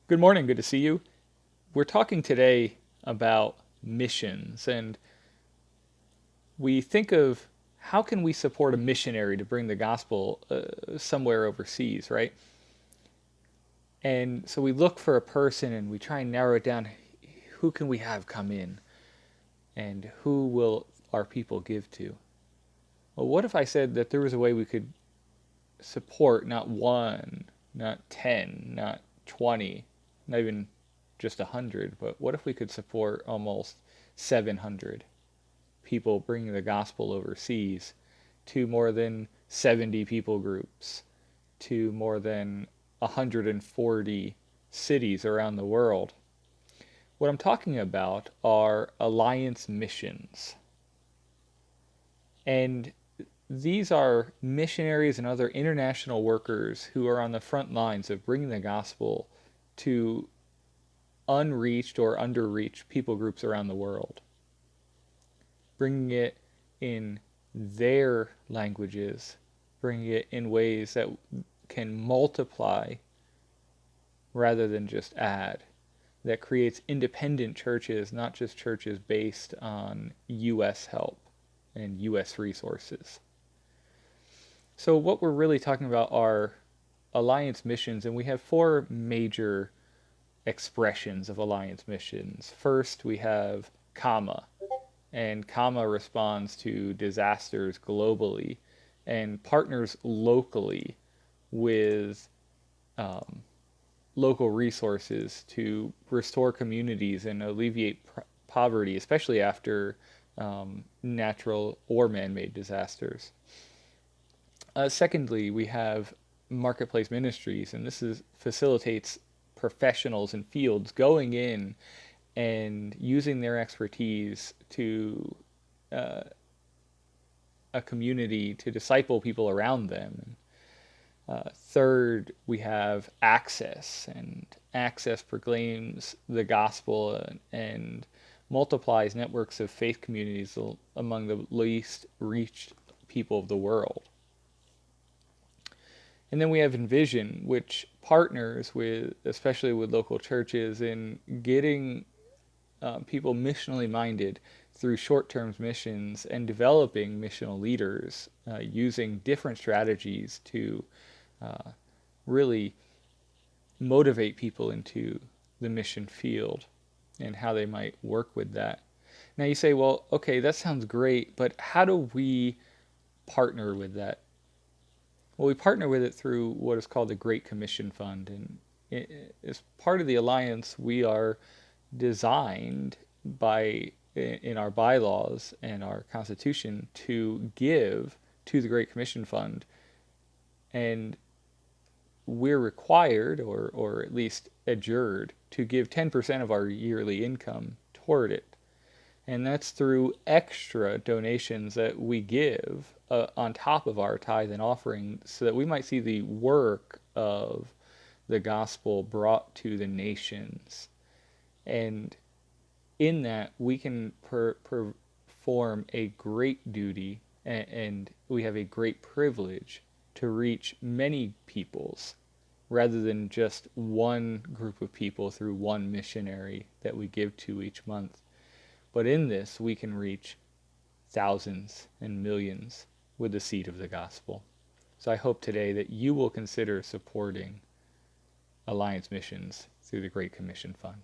Good morning. Good to see you. We're talking today about missions, and we think of how can we support a missionary to bring the gospel somewhere overseas, right? And so we look for a person and we try and narrow it down. Who can we have come in, and who will our people give to? Well, what if I said that there was a way we could support not one, not 10, not 20, not even just 100, but what if we could support almost 700 people bringing the gospel overseas to more than 70 people groups, to more than 140 cities around the world? What I'm talking about are alliance missions. And these are missionaries and other international workers who are on the front lines of bringing the gospel to unreached or underreached people groups around the world, bringing it in their languages, bringing it in ways that can multiply rather than just add, that creates independent churches, not just churches based on U.S. help and U.S. resources. So, what we're really talking about are alliance missions, and we have four major expressions of alliance missions. First, we have CAMA, and CAMA responds to disasters globally and partners locally with local resources to restore communities and alleviate poverty, especially after natural or man made disasters. Secondly, we have marketplace ministries, and facilitates professionals in fields going in and using their expertise to a community to disciple people around them. Third, we have access, and access proclaims the gospel and multiplies networks of faith communities among the least reached people of the world. And then we have Envision, which partners with, especially with local churches, in getting people missionally minded through short-term missions and developing missional leaders using different strategies to really motivate people into the mission field and how they might work with that. Now you say, well, okay, that sounds great, but how do we partner with that? Well, we partner with it through what is called the Great Commission Fund. And as part of the alliance, we are designed by in our bylaws and our constitution to give to the Great Commission Fund, and we're required or at least adjured to give 10% of our yearly income toward it. And that's through extra donations that we give on top of our tithe and offering so that we might see the work of the gospel brought to the nations. And in that, we can perform a great duty, and we have a great privilege to reach many peoples rather than just one group of people through one missionary that we give to each month. But in this, we can reach thousands and millions with the seed of the gospel. So I hope today that you will consider supporting Alliance Missions through the Great Commission Fund.